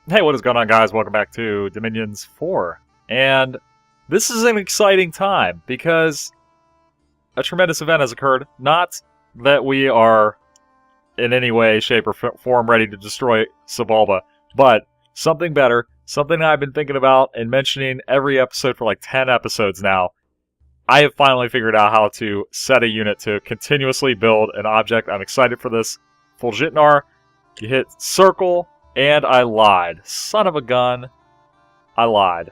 Hey, what is going on, guys? Welcome back to Dominions 4. And this is an exciting time because a tremendous event has occurred. Not that we are in any way, shape, or form ready to destroy Xibalba, but something better, something I've been thinking about and mentioning every episode for like 10 episodes now. I have finally figured out how to set a unit to continuously build an object. I'm excited for this. Fulgitnar, you hit circle. And I lied. Son of a gun. I lied.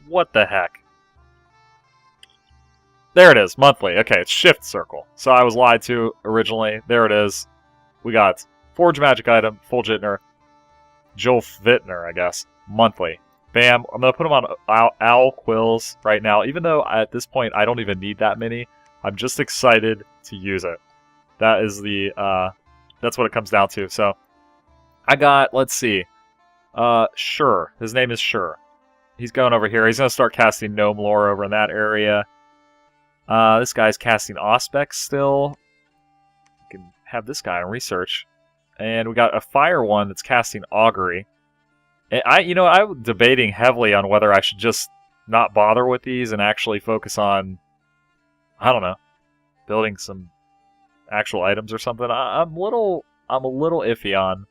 What the heck? There it is, monthly. Okay, it's shift circle. So I was lied to originally. There it is. We got Forge Magic Item, Fulgitnar, Jolfvitner, I guess. Monthly. Bam. I'm going to put them on owl quills right now. Even though at this point I don't even need that many. I'm just excited to use it. That is the, that's what it comes down to. So I got, let's see, Sure. His name is Sure. He's going over here. He's going to start casting Gnome Lore over in that area. This guy's casting Auspex still. We can have this guy in research. And we got a fire one that's casting Augury. And I'm debating heavily on whether I should just not bother with these and actually focus on, I don't know, building some actual items or something. I'm a little iffy on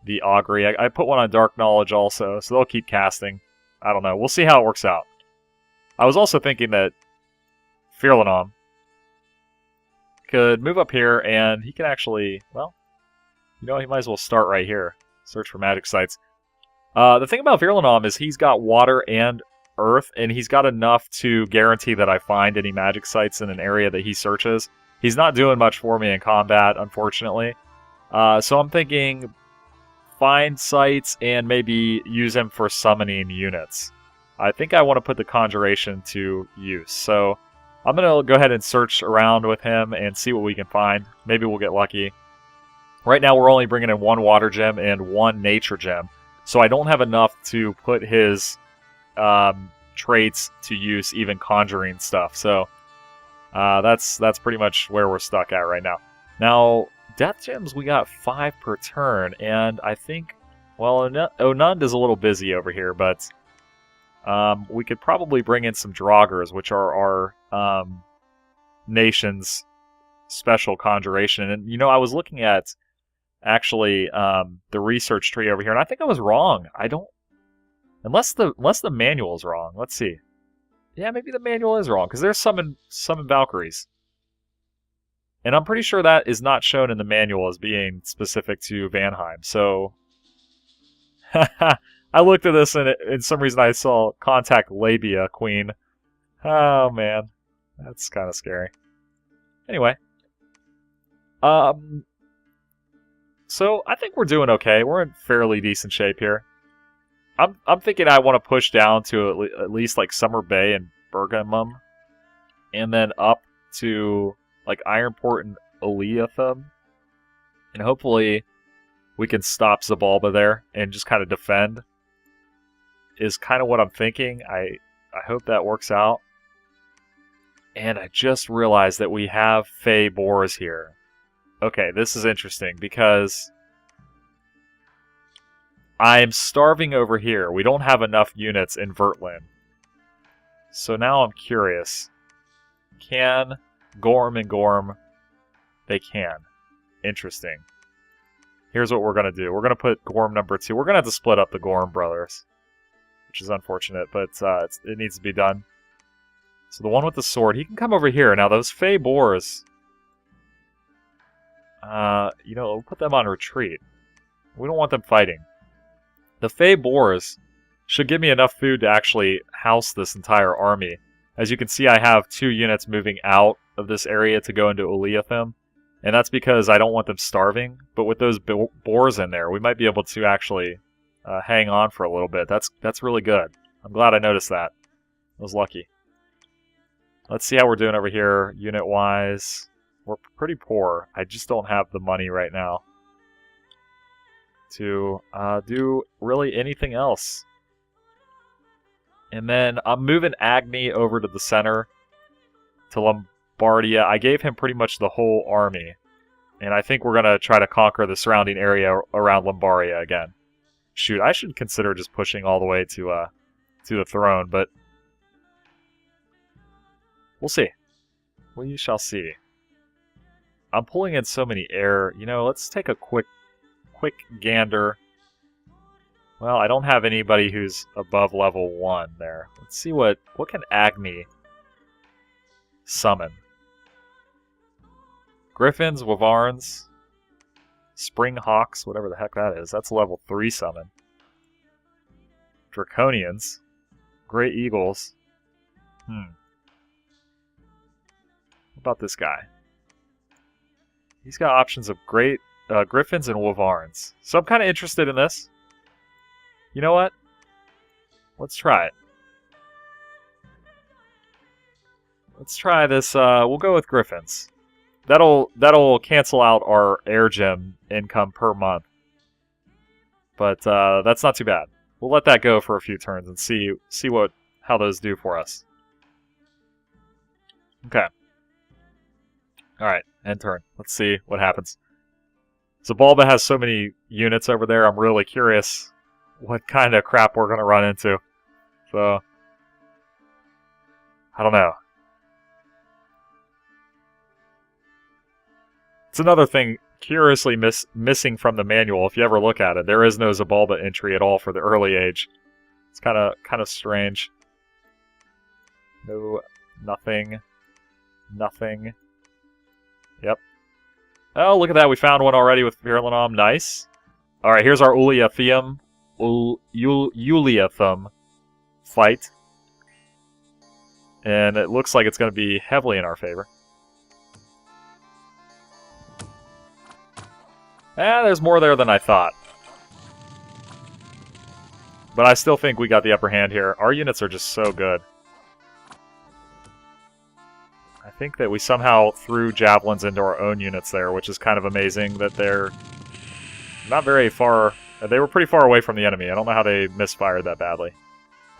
the Augury. I put one on Dark Knowledge also, so they'll keep casting. I don't know. We'll see how it works out. I was also thinking that Firlanom could move up here, and he can actually, well, he might as well start right here. Search for magic sites. The thing about Firlanom is he's got water and earth, and he's got enough to guarantee that I find any magic sites in an area that he searches. He's not doing much for me in combat, unfortunately. So I'm thinking find sites and maybe use him for summoning units. I think I want to put the Conjuration to use. So I'm going to go ahead and search around with him and see what we can find. Maybe we'll get lucky. Right now we're only bringing in one water gem and one nature gem. So I don't have enough to put his traits to use, even conjuring stuff. So that's pretty much where we're stuck at right now. Now, Death Gems, we got 5 per turn, and I think, well, Onund is a little busy over here, but we could probably bring in some Draugrs, which are our nation's special conjuration. And, I was looking at, actually, the research tree over here, and I think I was wrong. I don't... Unless the manual is wrong. Let's see. Yeah, maybe the manual is wrong, because there's summon Valkyries. And I'm pretty sure that is not shown in the manual as being specific to Vanheim. So, I looked at this and for some reason I saw Contact Labia Queen. Oh man, that's kind of scary. Anyway, so I think we're doing okay. We're in fairly decent shape here. I'm thinking I want to push down to at least like Summer Bay and Bergamum, and then up to like Ironport and Oleathum, and hopefully we can stop Xibalba there and just kind of defend, is kind of what I'm thinking. I hope that works out. And I just realized that we have Fey Boars here. Okay, this is interesting because I'm starving over here. We don't have enough units in Vertlin. So now I'm curious. Can Gorm and Gorm, they can. Interesting. Here's what we're going to do. We're going to put Gorm number 2. We're going to have to split up the Gorm brothers, which is unfortunate, but it needs to be done. So the one with the sword, he can come over here. Now those Fey Boars, we'll put them on retreat. We don't want them fighting. The Fey Boars should give me enough food to actually house this entire army. As you can see, I have 2 units moving out of this area to go into Oleathum, and that's because I don't want them starving. But with those boars in there, we might be able to actually hang on for a little bit. That's really good. I'm glad I noticed that. I was lucky. Let's see how we're doing over here, unit-wise. We're pretty poor. I just don't have the money right now to do really anything else. And then I'm moving Agni over to the center, to Lombardia. I gave him pretty much the whole army. And I think we're going to try to conquer the surrounding area around Lombardia again. Shoot, I should consider just pushing all the way to the throne, but we'll see. We shall see. I'm pulling in so many air. You know, let's take a quick gander. Well, I don't have anybody who's above level 1 there. Let's see what can Agni summon. Griffins, Wyverns, Spring Hawks, whatever the heck that is. That's level 3 summon. Draconians, Great Eagles. What about this guy? He's got options of great Griffins and Wyverns. So I'm kind of interested in this. You know what? Let's try it. Let's try this. We'll go with Griffins. That'll cancel out our air gem income per month. But that's not too bad. We'll let that go for a few turns and see how those do for us. Okay. Alright, end turn. Let's see what happens. Zabalba has so many units over there, I'm really curious what kind of crap we're going to run into. So, I don't know. It's another thing curiously missing from the manual, if you ever look at it. There is no Zabalba entry at all for the early age. It's kind of strange. No, nothing. Nothing. Yep. Oh, look at that. We found one already with Virlanom. Nice. Alright, here's our Uliatheum fight. And it looks like it's going to be heavily in our favor. There's more there than I thought. But I still think we got the upper hand here. Our units are just so good. I think that we somehow threw javelins into our own units there, which is kind of amazing that they're not very far. They were pretty far away from the enemy. I don't know how they misfired that badly.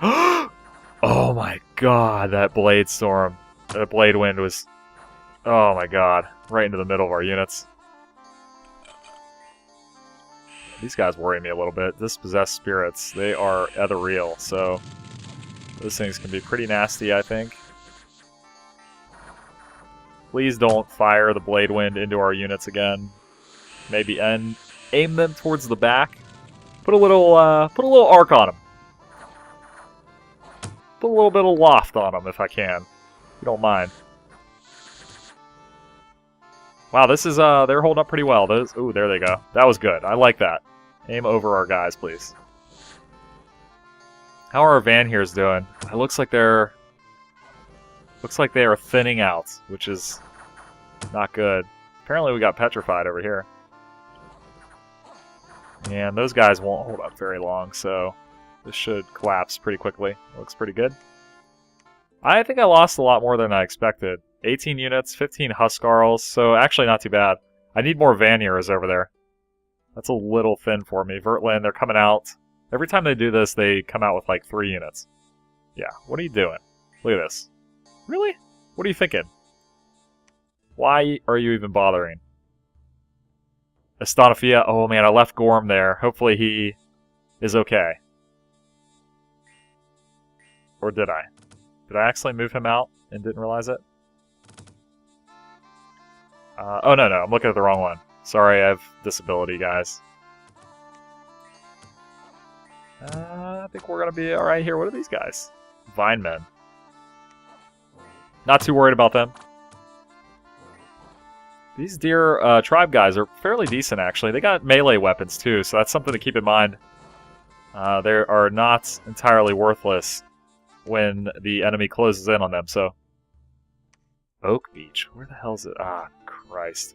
Oh my god, that blade storm. That blade wind was... Oh my god. Right into the middle of our units. These guys worry me a little bit. Dispossessed spirits, they are ethereal, so those things can be pretty nasty, I think. Please don't fire the blade wind into our units again. Maybe aim them towards the back. Put a little arc on them. Put a little bit of loft on them if I can. If you don't mind. Wow, this is they're holding up pretty well. Ooh, there they go. That was good. I like that. Aim over our guys, please. How are our Vanhears doing? It looks like they are thinning out, which is not good. Apparently we got petrified over here. And those guys won't hold up very long, so this should collapse pretty quickly. Looks pretty good. I think I lost a lot more than I expected. 18 units, 15 Huskarls, so actually not too bad. I need more Vanhears over there. That's a little thin for me. Vertland, they're coming out. Every time they do this, they come out with like 3 units. Yeah, what are you doing? Look at this. Really? What are you thinking? Why are you even bothering? Estanafia, oh man, I left Gorm there. Hopefully he is okay. Or did I? Did I actually move him out and didn't realize it? Oh, no, I'm looking at the wrong one. Sorry, I have disability, guys. I think we're going to be alright here. What are these guys? Vine men. Not too worried about them. These deer tribe guys are fairly decent, actually. They got melee weapons, too, so that's something to keep in mind. They are not entirely worthless when the enemy closes in on them, so... Oak Beach. Where the hell is it? Ah, Christ.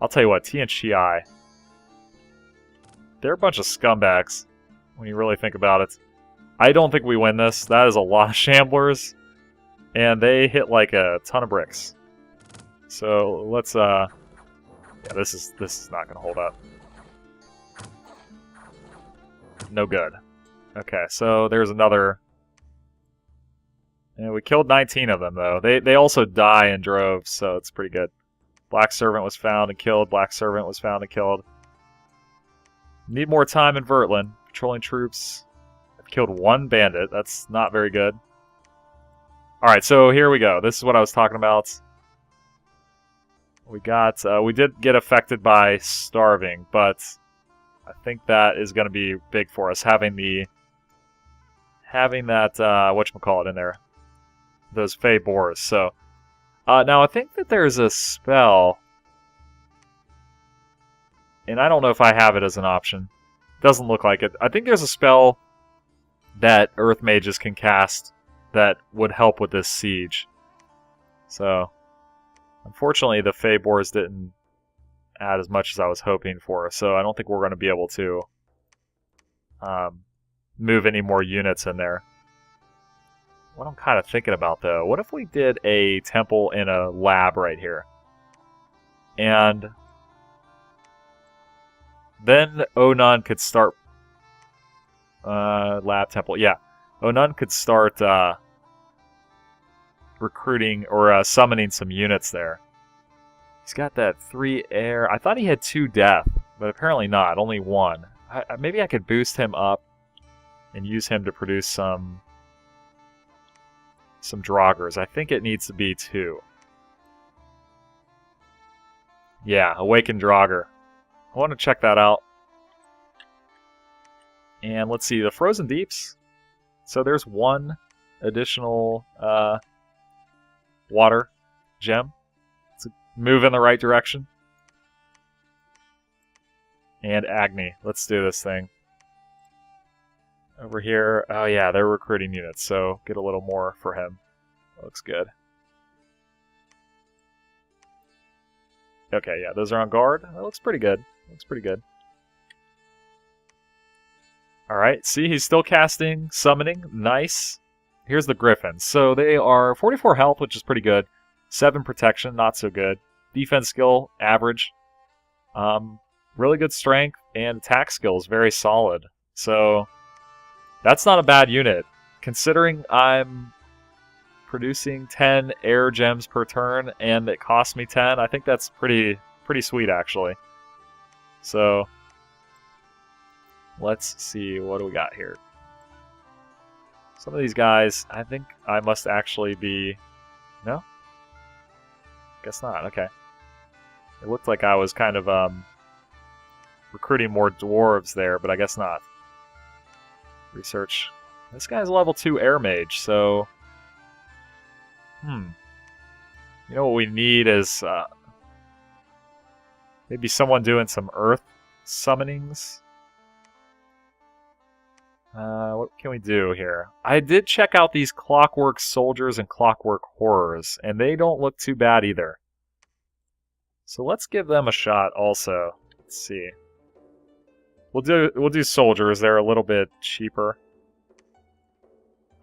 I'll tell you what, T and Chi. They're a bunch of scumbags, when you really think about it. I don't think we win this. That is a lot of shamblers. And they hit like a ton of bricks. So let's yeah, this is not gonna hold up. No good. Okay, so there's another. And we killed 19 of them though. They also die in droves, so it's pretty good. Black Servant was found and killed. Black Servant was found and killed. Need more time in Vertland. Patrolling troops. I've killed one bandit. That's not very good. Alright, so here we go. This is what I was talking about. We did get affected by starving, but I think that is going to be big for us, having that, whatchamacallit in there. Those Fey Boars. So, now I think that there's a spell, and I don't know if I have it as an option. Doesn't look like it. I think there's a spell that Earth Mages can cast that would help with this siege. So, unfortunately, the Fey Boars didn't add as much as I was hoping for, so I don't think we're going to be able to move any more units in there. What I'm kind of thinking about, though, what if we did a temple in a lab right here? And then Onun could start... lab temple, yeah. Onun could start recruiting or summoning some units there. He's got that 3 air. I thought he had 2 death, but apparently not. Only 1. Maybe I could boost him up and use him to produce some Draugrs. I think it needs to be 2. Yeah, Awakened Draugr. I want to check that out. And let's see, the Frozen Deeps. So there's 1 additional water gem. It's a move in the right direction. And Agni. Let's do this thing. Over here, oh yeah, they're recruiting units, so get a little more for him. That looks good. Okay, yeah, those are on guard. That looks pretty good. Looks pretty good. Alright, see, he's still casting, summoning. Nice. Here's the Griffins. So they are 44 health, which is pretty good. 7 protection, not so good. Defense skill, average. Really good strength, and attack skill is very solid. So that's not a bad unit. Considering I'm producing 10 air gems per turn, and it costs me 10, I think that's pretty sweet, actually. So let's see, what do we got here? Some of these guys, I think I must actually be... No? Guess not, okay. It looked like I was kind of recruiting more dwarves there, but I guess not. Research. This guy's level 2 air mage, so... You know what we need is maybe someone doing some earth summonings. What can we do here? I did check out these Clockwork Soldiers and Clockwork Horrors, and they don't look too bad either. So let's give them a shot also. Let's see. We'll do Soldiers. They're a little bit cheaper.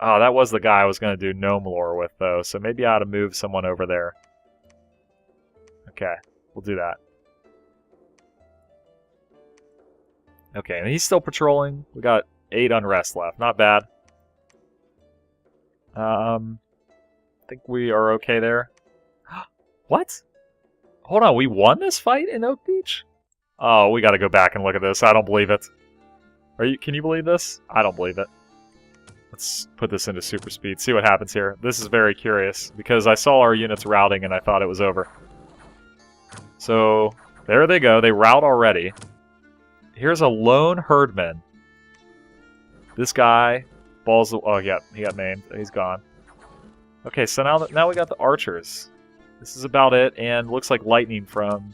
Oh, that was the guy I was going to do Gnome Lore with, though, so maybe I ought to move someone over there. Okay, we'll do that. Okay, and he's still patrolling. We got 8 unrest left. Not bad. I think we are okay there. What? Hold on, we won this fight in Oak Beach? Oh, we gotta go back and look at this. I don't believe it. Can you believe this? I don't believe it. Let's put this into super speed, see what happens here. This is very curious, because I saw our units routing and I thought it was over. So, there they go. They rout already. Here's a lone herdman. This guy, balls... Oh, yeah, he got named. He's gone. Okay, so now we got the archers. This is about it, and looks like lightning from...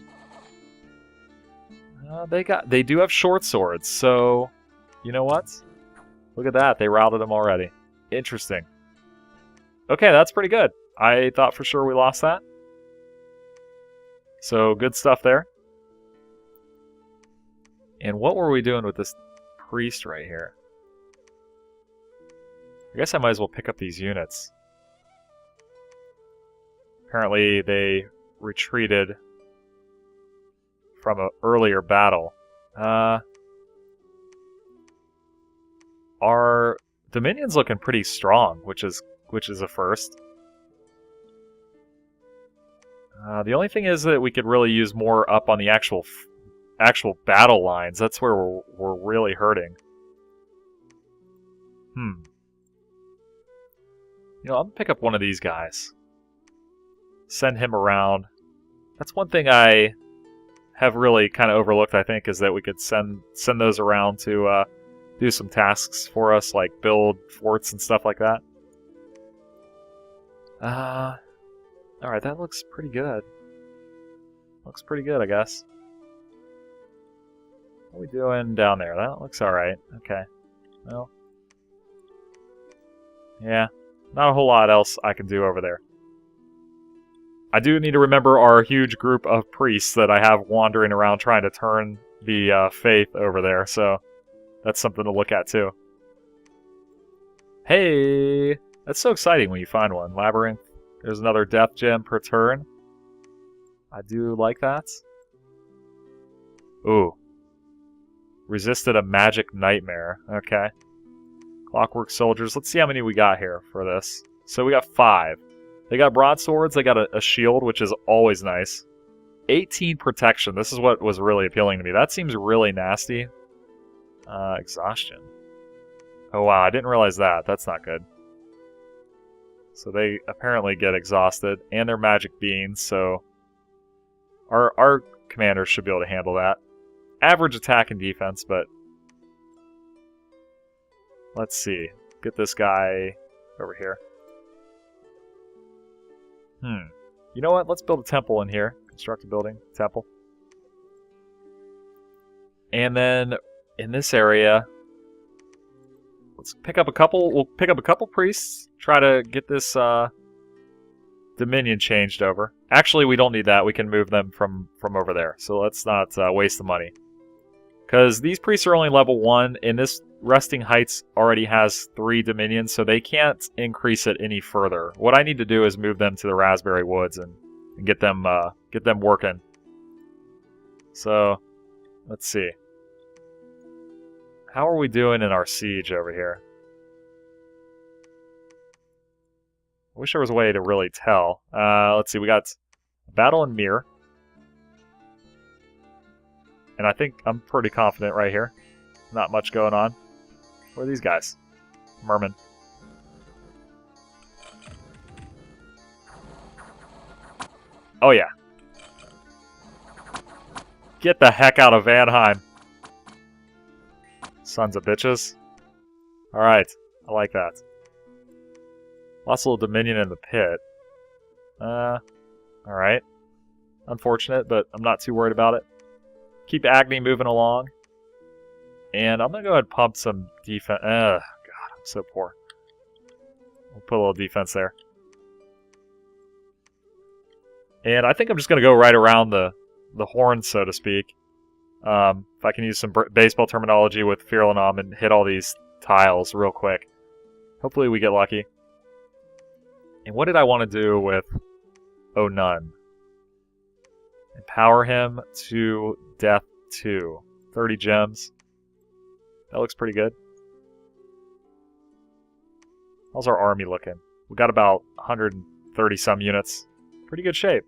they do have short swords, so... You know what? Look at that, they routed them already. Interesting. Okay, that's pretty good. I thought for sure we lost that. So, good stuff there. And what were we doing with this priest right here? I guess I might as well pick up these units. Apparently they retreated from an earlier battle. Our Dominion's looking pretty strong, which is a first. The only thing is that we could really use more up on the actual battle lines. That's where we're really hurting. You know, I'm gonna pick up one of these guys. Send him around. That's one thing I have really kind of overlooked, I think, is that we could send those around to do some tasks for us, like build forts and stuff like that. Alright, that looks pretty good. Looks pretty good, I guess. What are we doing down there? That looks alright. Okay. Well. Yeah. Not a whole lot else I can do over there. I do need to remember our huge group of priests that I have wandering around trying to turn the faith over there, so that's something to look at too. Hey! That's so exciting when you find one. Labyrinth. There's another death gem per turn. I do like that. Ooh. Resisted a magic nightmare. Okay. Clockwork soldiers. Let's see how many we got here for this. So we got 5. They got broadswords. They got a shield, which is always nice. 18 protection. This is what was really appealing to me. That seems really nasty. Exhaustion. Oh wow, I didn't realize that. That's not good. So they apparently get exhausted, and they're magic beings, so our commanders should be able to handle that. Average attack and defense, but let's see. Get this guy over here. You know what? Let's build a temple in here. Construct a building, temple. And then in this area, let's pick up a couple. We'll pick up a couple priests. Try to get this dominion changed over. Actually, we don't need that. We can move them from over there. So let's not waste the money. Because these priests are only level 1, and this Resting Heights already has 3 dominions, so they can't increase it any further. What I need to do is move them to the Raspberry Woods and get them working. So, let's see. How are we doing in our siege over here? I wish there was a way to really tell. Let's see, we got Battle in Mir. And I think I'm pretty confident right here. Not much going on. Where are these guys? Merman. Oh yeah. Get the heck out of Vanheim. Sons of bitches. Alright, I like that. Lost a little dominion in the pit. Alright. Unfortunate, but I'm not too worried about it. Keep Agni moving along. And I'm going to go ahead and pump some defense. God, I'm so poor. We'll put a little defense there. And I think I'm just going to go right around the horn, so to speak. If I can use some baseball terminology with Firlanam and hit all these tiles real quick. Hopefully we get lucky. And what did I want to do with Oh None? Empower him to Death 2. 30 gems. That looks pretty good. How's our army looking? We got about 130 some units. Pretty good shape.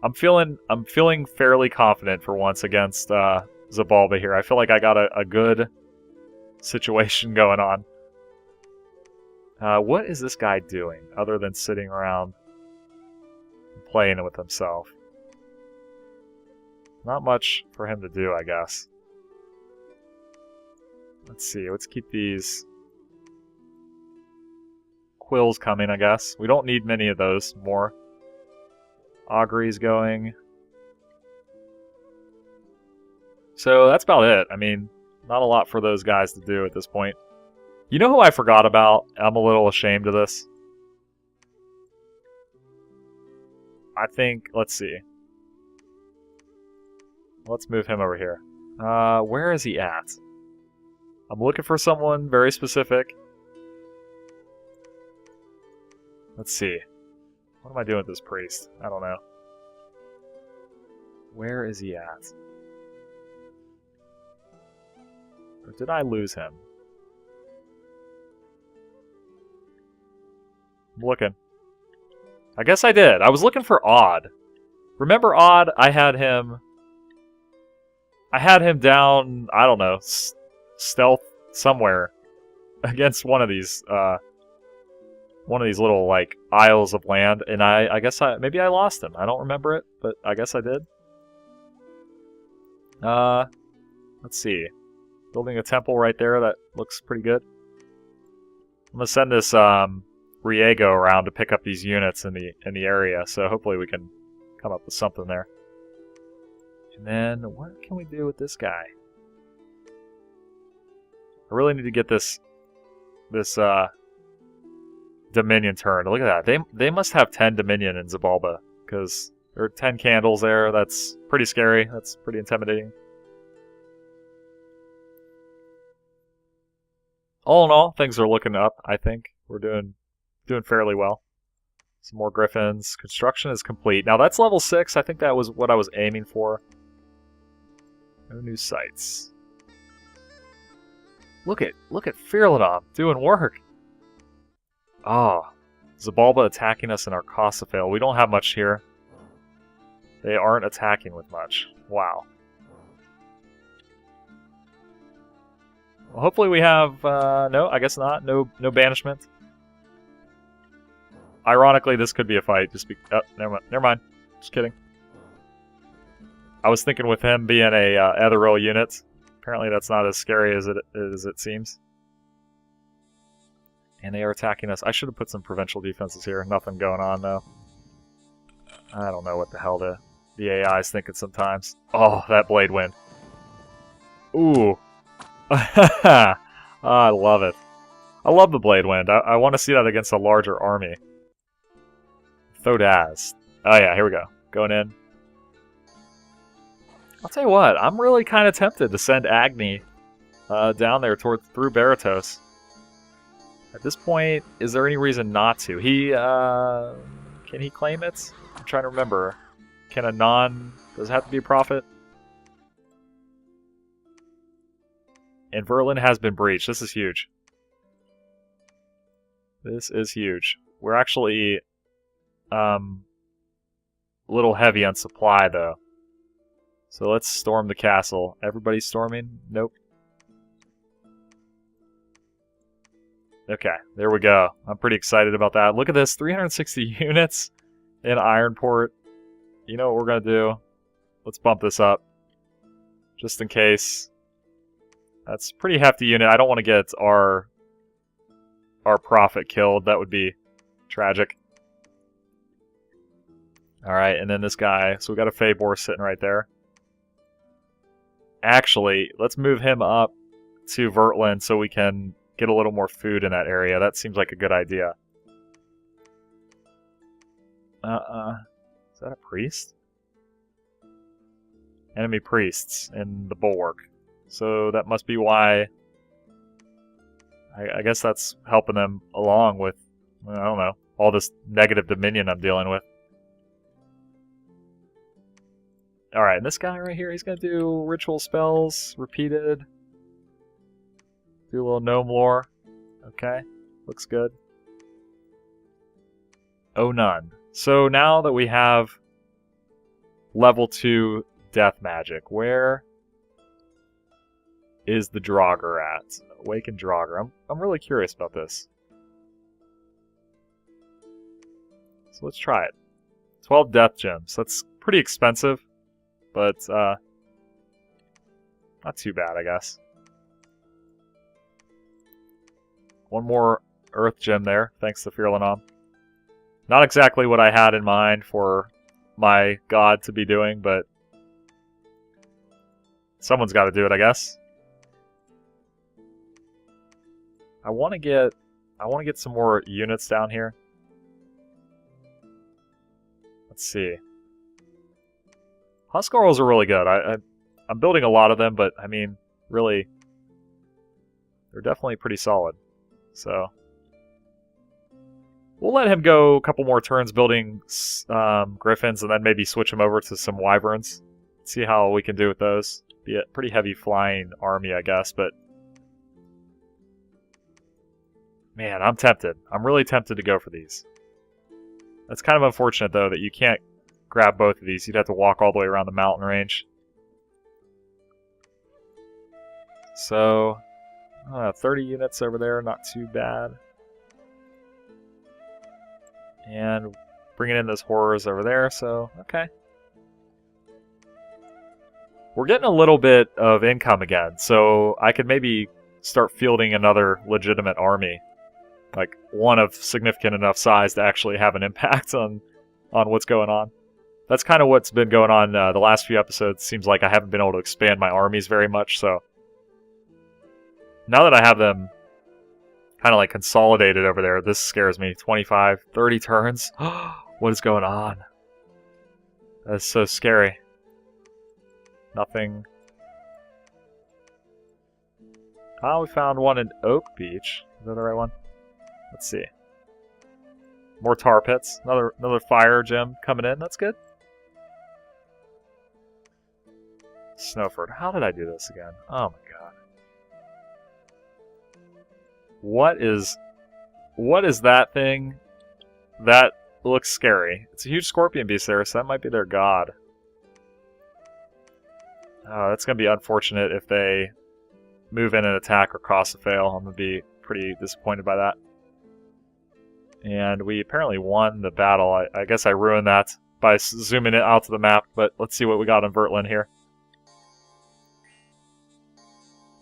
I'm feeling fairly confident for once against Zabalba here. I feel like I got a good situation going on. What is this guy doing other than sitting around and playing with himself? Not much for him to do, I guess. Let's see, let's keep these quills coming, I guess. We don't need many of those more. Augury's going. So that's about it. I mean, not a lot for those guys to do at this point. You know who I forgot about? I'm a little ashamed of this. I think, let's see. Let's move him over here. Where is he at? I'm looking for someone very specific. Let's see. What am I doing with this priest? I don't know. Where is he at? Or did I lose him? I'm looking. I guess I did. I was looking for Odd. Remember Odd? I had him down, I don't know, stealth somewhere. against one of these little like isles of land, and I guess maybe I lost him. I don't remember it, but I guess I did. Let's see. Building a temple right there. That looks pretty good. I'm gonna send this Riego around to pick up these units in the area, so hopefully we can come up with something there. And then what can we do with this guy? I really need to get this Dominion turned. Look at that. They must have 10 Dominion in Zabalba, because there are 10 candles there. That's pretty scary. That's pretty intimidating. All in all, things are looking up, I think. We're doing fairly well. Some more griffins. Construction is complete. Now that's level 6. I think that was what I was aiming for. No new sites. Look at Firlanov doing work. Oh, Zabalba attacking us in our Kosovo. We don't have much here. They aren't attacking with much. Wow. Well, hopefully we have, no, I guess not. No banishment. Ironically, this could be a fight. Oh, never mind. Just kidding. I was thinking with him being a Ethereal unit. Apparently that's not as scary as it seems. And they are attacking us. I should have put some provincial defenses here. Nothing going on, though. I don't know what the hell the AI is thinking sometimes. Oh, that blade wind. Ooh. I love it. I love the blade wind. I want to see that against a larger army. Thodaz. Oh yeah, here we go. Going in. I'll tell you what, I'm really kind of tempted to send Agni down there through Baratos. At this point, is there any reason not to? Can he claim it? I'm trying to remember. Can a does it have to be a prophet? And Verlin has been breached. This is huge. This is huge. We're actually a little heavy on supply, though. So let's storm the castle. Everybody's storming? Nope. Okay, there we go. I'm pretty excited about that. Look at this, 360 units in Ironport. You know what we're going to do? Let's bump this up. Just in case. That's a pretty hefty unit. I don't want to get our prophet killed. That would be tragic. Alright, and then this guy. So we got a Fabor sitting right there. Actually, let's move him up to Vertland so we can get a little more food in that area. That seems like a good idea. Is that a priest? Enemy priests in the bulwark. So that must be why... I guess that's helping them along with, I don't know, all this negative dominion I'm dealing with. Alright, and this guy right here, he's going to do ritual spells, repeated. Do a little gnome lore. Okay, looks good. Oh, none. So now that we have level 2 death magic, where is the Draugr at? Awakened Draugr. I'm really curious about this. So let's try it. 12 death gems. That's pretty expensive, but not too bad, I guess. One more earth gem there, thanks to Firlanov. Not exactly what I had in mind for my god to be doing, but someone's got to do it, I guess. I want to get some more units down here. Let's see. Huskarls are really good. I'm building a lot of them, but I mean, really, they're definitely pretty solid. So we'll let him go a couple more turns building griffins, and then maybe switch him over to some wyverns. See how we can do with those. Be a pretty heavy flying army, I guess, but man, I'm tempted. I'm really tempted to go for these. That's kind of unfortunate, though, that you can't grab both of these. You'd have to walk all the way around the mountain range. So 30 units over there, not too bad. And bringing in those horrors over there, so, okay. We're getting a little bit of income again, so I could maybe start fielding another legitimate army. Like, one of significant enough size to actually have an impact on what's going on. That's kind of what's been going on the last few episodes. Seems like I haven't been able to expand my armies very much, so... Now that I have them kind of like consolidated over there, this scares me. 25, 30 turns? What is going on? That's so scary. Nothing. Oh, we found one in Oak Beach. Is that the right one? Let's see. More tar pits. Another fire gem coming in. That's good. Snowford. How did I do this again? Oh my god. What is that thing? That looks scary. It's a huge scorpion beast there, so that might be their god. Oh, that's going to be unfortunate if they move in and attack or cross a fail. I'm going to be pretty disappointed by that. And we apparently won the battle. I guess I ruined that by zooming it out to the map, but let's see what we got in Vertland here.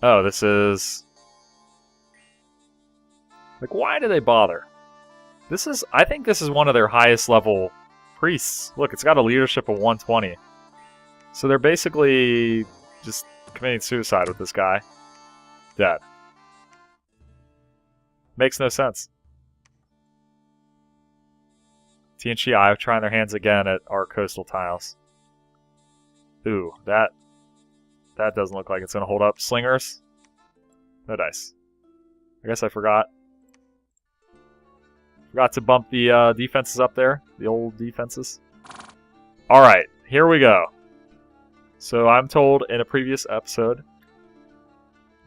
Oh, this is... Like, why do they bother? I think this is one of their highest level priests. Look, it's got a leadership of 120. So they're basically just committing suicide with this guy. Dead. Makes no sense. TNCI trying their hands again at our coastal tiles. Ooh, that doesn't look like it's going to hold up. Slingers? No dice. I guess I forgot. Forgot to bump the defenses up there. The old defenses. Alright, here we go. So I'm told in a previous episode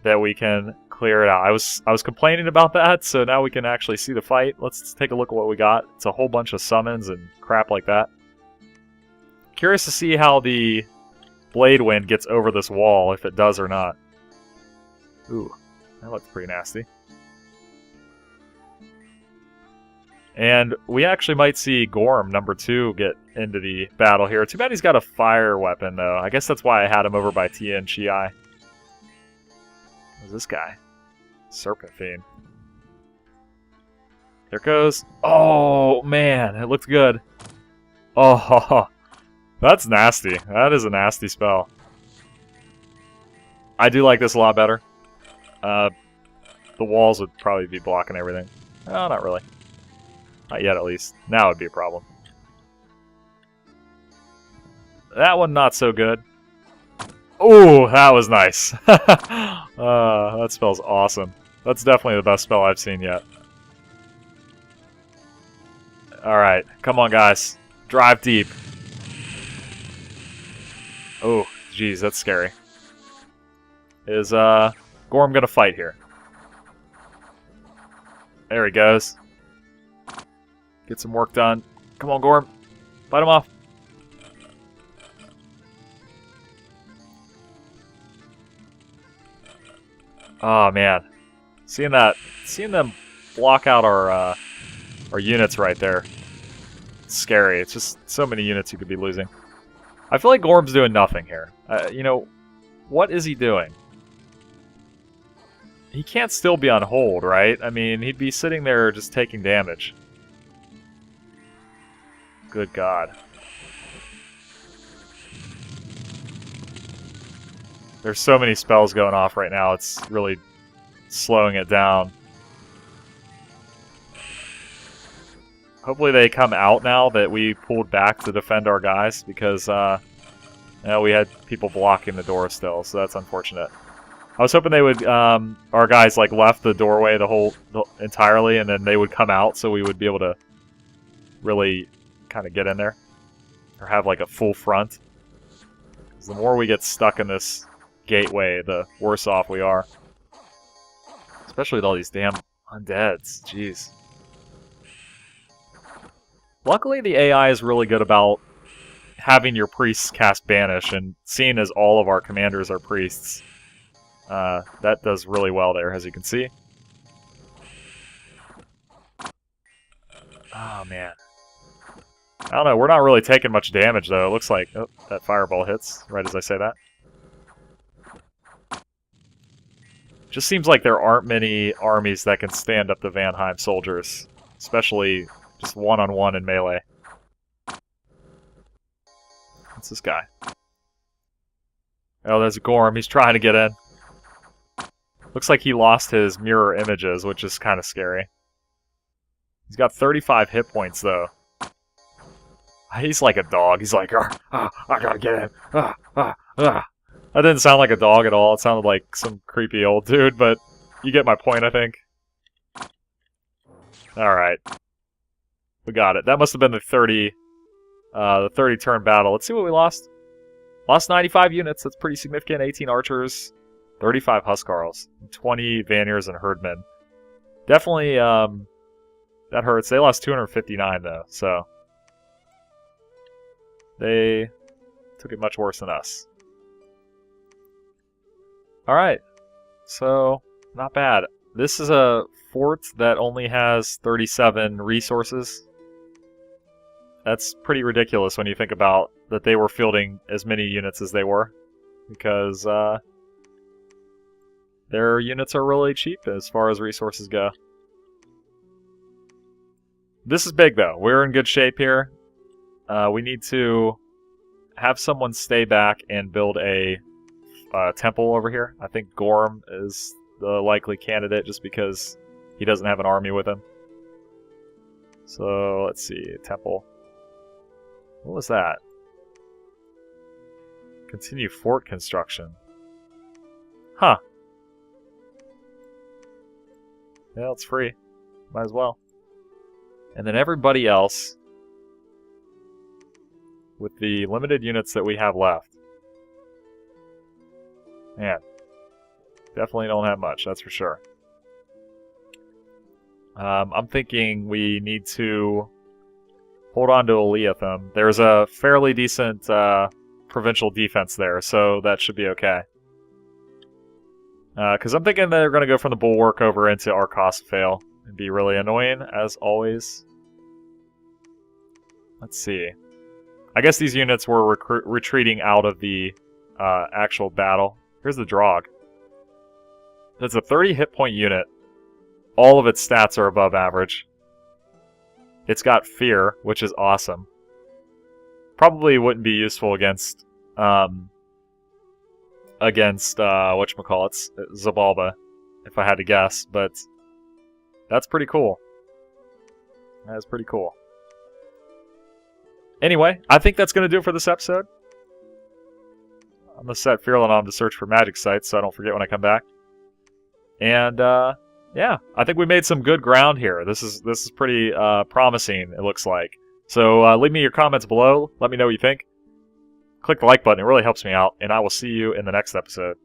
that we can clear it out. I was complaining about that, so now we can actually see the fight. Let's take a look at what we got. It's a whole bunch of summons and crap like that. Curious to see how the Blade Wind gets over this wall, if it does or not. Ooh, that looks pretty nasty. And we actually might see Gorm, number 2, get into the battle here. Too bad he's got a fire weapon, though. I guess that's why I had him over by TNCI. Who's this guy? Serpent Fiend. There it goes. Oh, man. It looks good. Oh, that's nasty. That is a nasty spell. I do like this a lot better. The walls would probably be blocking everything. Oh, not really. Not yet, at least. Now would be a problem. That one, not so good. Oh, that was nice. That spell's awesome. That's definitely the best spell I've seen yet. Alright, come on, guys. Drive deep. Oh, jeez, that's scary. Is Gorm gonna fight here? There he goes. Get some work done. Come on, Gorm. Fight him off. Oh man, seeing them block out our units right there. It's scary. It's just so many units you could be losing. I feel like Gorm's doing nothing here. You know, what is he doing? He can't still be on hold, right? I mean, he'd be sitting there just taking damage. Good God. There's so many spells going off right now, it's really slowing it down. Hopefully they come out now that we pulled back to defend our guys, because you know, we had people blocking the door still, so that's unfortunate. I was hoping they would, our guys like left the doorway entirely, and then they would come out so we would be able to really kind of get in there, or have like a full front. 'Cause the more we get stuck in this gateway, the worse off we are. Especially with all these damn undeads. Jeez. Luckily, the AI is really good about having your priests cast Banish, and seeing as all of our commanders are priests, That does really well there, as you can see. Oh, man. I don't know, we're not really taking much damage, though. It looks like... Oh, that fireball hits right as I say that. Just seems like there aren't many armies that can stand up to Vanheim soldiers. Especially just one-on-one in melee. What's this guy? Oh, there's a Gorm. He's trying to get in. Looks like he lost his mirror images, which is kind of scary. He's got 35 hit points, though. He's like a dog. He's like, I gotta get in. That didn't sound like a dog at all. It sounded like some creepy old dude, but you get my point, I think. Alright. We got it. That must have been the 30 turn battle. Let's see what we lost. Lost 95 units. That's pretty significant. 18 archers, 35 huskarls, 20 vanniers and herdmen. Definitely, that hurts. They lost 259, though, so... They took it much worse than us. Alright, so not bad. This is a fort that only has 37 resources. That's pretty ridiculous when you think about that they were fielding as many units as they were. Because their units are really cheap as far as resources go. This is big, though. We're in good shape here. We need to have someone stay back and build a temple over here. I think Gorm is the likely candidate just because he doesn't have an army with him. So, let's see. Temple. What was that? Continue fort construction. Huh. Yeah, it's free. Might as well. And then everybody else, with the limited units that we have left. Man, definitely don't have much, that's for sure. I'm thinking we need to hold on to Eliatham. There's a fairly decent provincial defense there, so that should be okay. Because I'm thinking they're going to go from the Bulwark over into Arcosfail and be really annoying, as always. Let's see. I guess these units were retreating out of the actual battle. Here's the Drog. It's a 30 hit point unit. All of its stats are above average. It's got Fear, which is awesome. Probably wouldn't be useful against whatchamacallits, Zabalba, if I had to guess, but that's pretty cool. That is pretty cool. Anyway, I think that's going to do it for this episode. I'm going to set Firlanam to search for magic sites so I don't forget when I come back. And, yeah, I think we made some good ground here. This is pretty promising, it looks like. So leave me your comments below. Let me know what you think. Click the like button. It really helps me out. And I will see you in the next episode.